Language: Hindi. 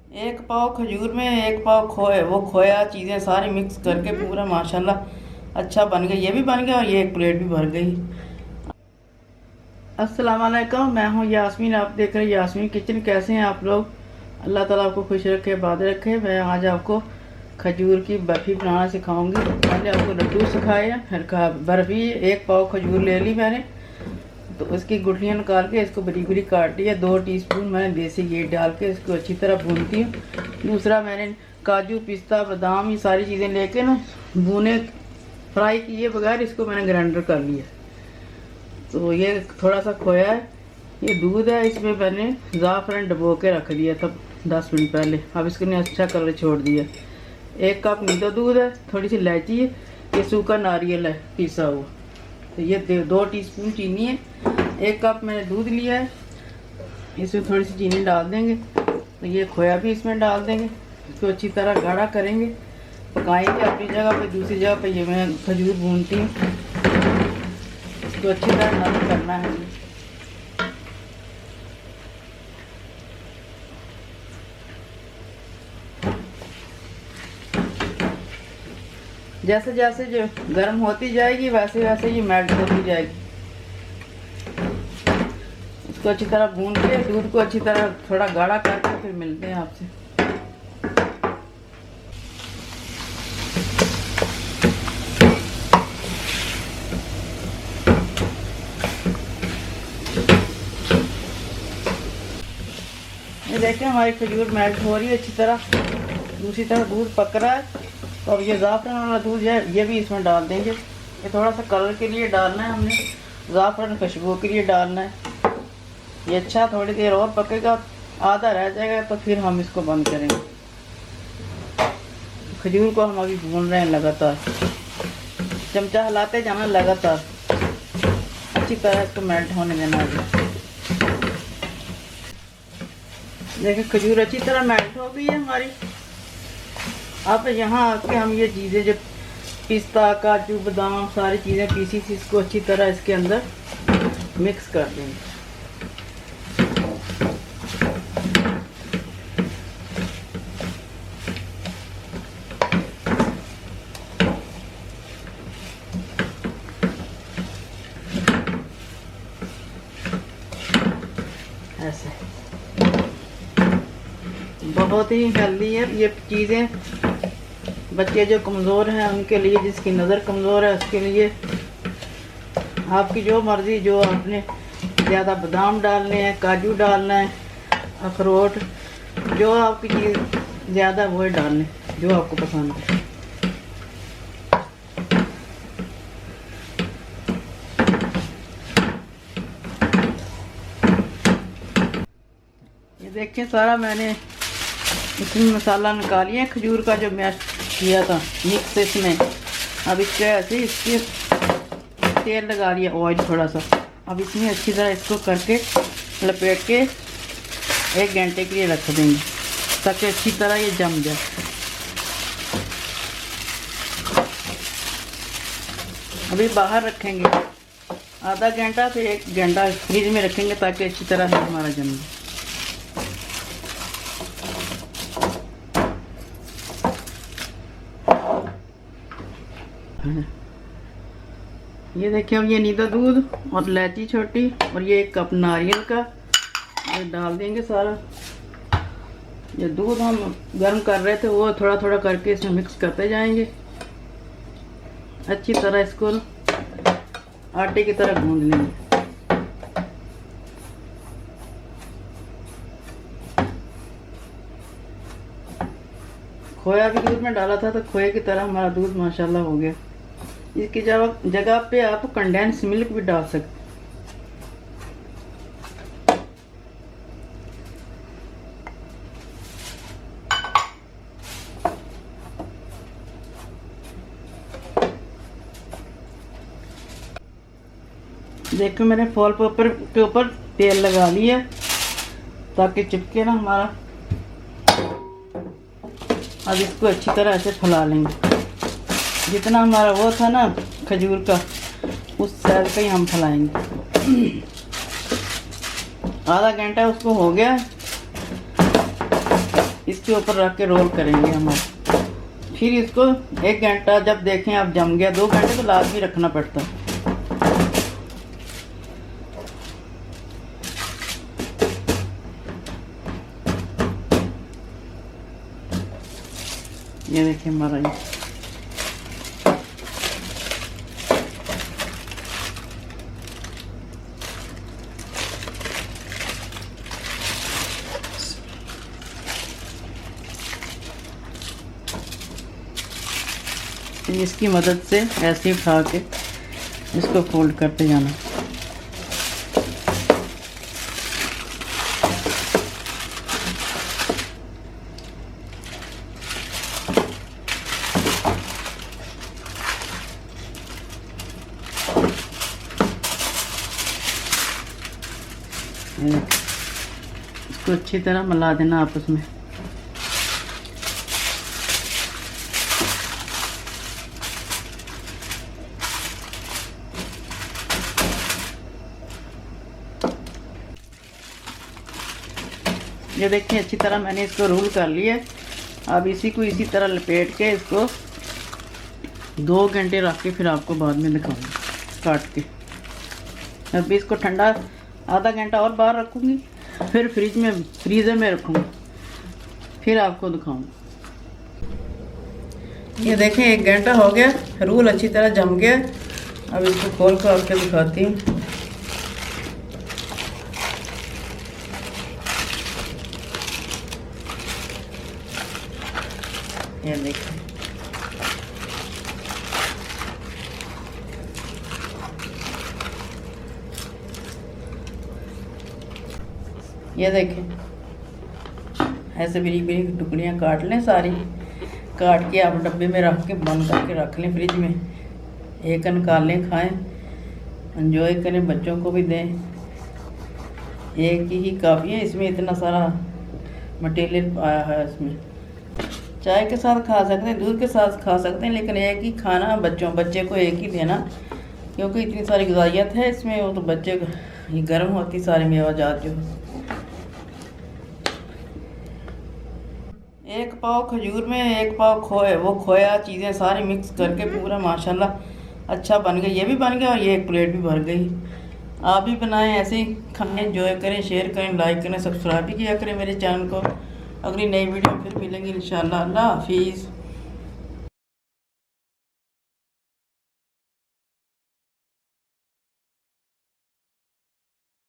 एक पाव खजूर में एक पाव खोए, वो खोया चीज़ें सारी मिक्स करके पूरा माशाल्लाह अच्छा बन गया। ये भी बन गया और ये एक प्लेट भी भर गई। अस्सलाम वालेकुम, मैं हूँ यास्मीन, आप देख रहे हैं यास्मीन किचन। कैसे हैं आप लोग? अल्लाह ताला आपको खुश रखे, आबाद रखे। मैं आज आपको खजूर की बर्फ़ी बनाना सिखाऊंगी। पहले आपको लड्डू सिखाए हैं, फिर बर्फ़ी। एक पाव खजूर ले ली मैंने, तो उसकी गुठलियाँ निकाल के इसको बड़ी बड़ी काट लिया। 2 टीस्पून मैंने देसी घी डाल के इसको अच्छी तरह भूनती हूँ। दूसरा मैंने काजू, पिस्ता, बादाम, ये सारी चीज़ें लेके ना भुने फ्राई किए बगैर इसको मैंने ग्राइंडर कर लिया। तो ये थोड़ा सा खोया है, ये दूध है, इसमें मैंने ज़ाफ़रान डबो के रख दिया था 10 मिनट पहले। अब इसको ने अच्छा कलर छोड़ दिया। 1 कप नींदा दूध है, थोड़ी सी इलायची है, ये सूखा नारियल है पिसा हुआ। तो ये 2 टीस्पून चीनी है। 1 कप मैंने दूध लिया है, इसमें थोड़ी सी चीनी डाल देंगे। तो ये खोया भी इसमें डाल देंगे, इसको अच्छी तरह गाढ़ा करेंगे, पकाएंगे। अपनी जगह पे, दूसरी जगह पे ये मैं खजूर भूनती हूँ, इसको अच्छी तरह नरम करना है। जैसे जैसे जो गर्म होती जाएगी वैसे वैसे ये मेल्ट होती जाएगी। इसको अच्छी तरह भून के दूध को अच्छी तरह थोड़ा गाढ़ा करके फिर मिलते हैं आपसे। ये देखिए हमारी खजूर मेल्ट हो रही है अच्छी तरह। दूसरी तरफ दूध पक रहा है। तो अब ये ज़ाफ़रान वाला दूध है, ये भी इसमें डाल देंगे। ये थोड़ा सा कलर के लिए डालना है हमने, ज़ाफ़रान खुशबू के लिए डालना है। ये अच्छा थोड़ी देर और पकेगा, आधा रह जाएगा तो फिर हम इसको बंद करेंगे। खजूर को हम अभी भून रहे हैं लगातार, चमचा हिलाते जाना लगातार, अच्छी तरह इसको मेल्ट होने देना है। देखिए खजूर अच्छी तरह मेल्ट हो गई है हमारी। अब यहाँ आके हम ये चीज़ें जो पिस्ता, काजू, बादाम सारी चीज़ें पीसी थी, इसको अच्छी तरह इसके अंदर मिक्स कर देंगे। ऐसे बहुत ही हेल्दी है ये चीज़ें। बच्चे जो कमज़ोर हैं उनके लिए, जिसकी नज़र कमज़ोर है उसके लिए, आपकी जो मर्ज़ी, जो आपने ज़्यादा बादाम डालने हैं, काजू डालना है, अखरोट, जो आपकी चीज़ ज़्यादा वो डालने जो आपको पसंद है। ये देखिए सारा मैंने इसमें मसाला निकालिए खजूर का जो मैश किया था मिक्स इसमें। अब इसके ऐसे इसके तेल लगा दिया, ऑयल थोड़ा सा। अब इसमें अच्छी तरह इसको करके लपेट के 1 घंटे के लिए रख देंगे ताकि अच्छी तरह ये जम जाए। अभी बाहर रखेंगे आधा घंटा, फिर 1 घंटा फ्रिज में रखेंगे ताकि अच्छी तरह से हमारा जम जाए। ये देखिए अब ये नींदा दूध और इलायची छोटी और ये 1 कप नारियल का ये डाल देंगे सारा। ये दूध हम गर्म कर रहे थे वो थोड़ा थोड़ा करके इसमें मिक्स करते जाएंगे। अच्छी तरह इसको आटे की तरह गूंद लेंगे। खोया भी दूध में डाला था तो खोए की तरह हमारा दूध माशाल्लाह हो गया। इसकी जगह पे आप कंडेंस मिल्क भी डाल सकते। देखो मैंने फॉल पेपर के ऊपर तेल लगा लिया ताकि चिपके ना हमारा। अब इसको अच्छी तरह ऐसे फैला लेंगे। जितना हमारा वो था ना खजूर का, उस साइज का ही हम फैलाएंगे। आधा घंटा उसको हो गया। इसके ऊपर रख के रोल करेंगे हम। फिर इसको 1 घंटा जब देखें आप जम गया, 2 घंटे तो लाजमी रखना पड़ता है। ये देखिए हमारा इसकी मदद से ऐसे उठा के इसको फोल्ड करते जाना। इसको अच्छी तरह मिला देना आपस में। ये देखिए अच्छी तरह मैंने इसको रोल कर लिया है। अब इसी को इसी तरह लपेट के इसको 2 घंटे रख के फिर आपको बाद में दिखाऊंगी काट के। अब इसको ठंडा आधा घंटा और बाहर रखूँगी, फिर फ्रीज़र में रखूँगी, फिर आपको दिखाऊंगी। ये देखें 1 घंटा हो गया, रोल अच्छी तरह जम गया। अब इसको खोल कर आपको दिखाती हूँ। ये देखिए ये देखें ऐसे बारीक बारीक टुकड़ियाँ काट लें सारी। काट के आप डब्बे में रख के बंद करके रख लें फ्रिज में। एक निकाल लें, खाएं, एंजॉय करें, बच्चों को भी दें। एक ही काफ़ी है, इसमें इतना सारा मटेरियल आया है। इसमें चाय के साथ खा सकते हैं, दूध के साथ खा सकते हैं, लेकिन एक ही खाना बच्चे को एक ही देना, क्योंकि इतनी सारी ग़िज़ाइयत है इसमें। वो तो बच्चे ये गर्म होती सारी मेवाजात जो। 1 पाव खजूर में 1 पाव खोया चीज़ें सारी मिक्स करके पूरा माशाल्लाह अच्छा बन गया। ये भी बन गया और ये 1 प्लेट भी भर गई। आप भी बनाएं, ऐसे ही खाएं, एंजॉय करें, शेयर करें, लाइक करें, सब्सक्राइब भी किया करें मेरे चैनल को। अगली नई वीडियो फिर मिलेंगे इंशाल्लाह। अल्लाह हाफिज़।